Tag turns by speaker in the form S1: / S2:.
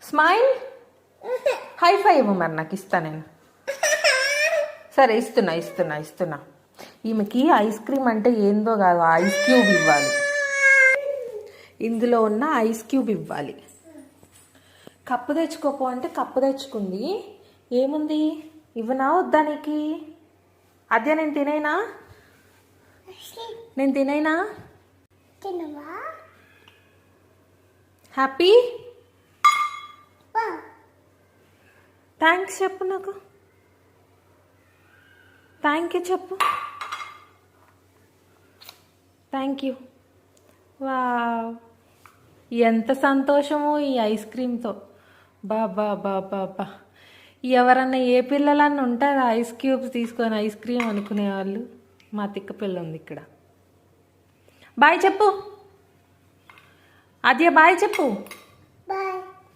S1: Smile. High five ఇవ్వు మరి, నాకు ఇస్తా నేను. సరే ఇస్తున్నా. ఈమెకి ఐస్ క్రీమ్ అంటే ఏందో కాదు, ఐస్ క్యూబ్ ఇవ్వాలి. ఇందులో ఉన్న ఐస్ క్యూబ్ ఇవ్వాలి. కప్పు తెచ్చుకోపో అంటే కప్పు తెచ్చుకుంది. ఏముంది ఇవ్వనా వద్దా నీకు? అదే నేను తినేనా? హ్యాపీ థ్యాంక్స్ చెప్పు, నాకు థ్యాంక్ యూ చెప్పు. Thank you. వావ్, ఎంత సంతోషమో ఈ ఐస్ క్రీమ్తో. బాబా ఎవరన్నా ఏ పిల్లలన్నా ఉంటారా ఐస్ క్యూబ్స్ తీసుకొని ఐస్ క్రీమ్ అనుకునేవాళ్ళు? మా తిక్క పిల్ల ఉంది ఇక్కడ. బాయ్ చెప్పు. అదే బాయ్ చెప్పు.
S2: బాయ్.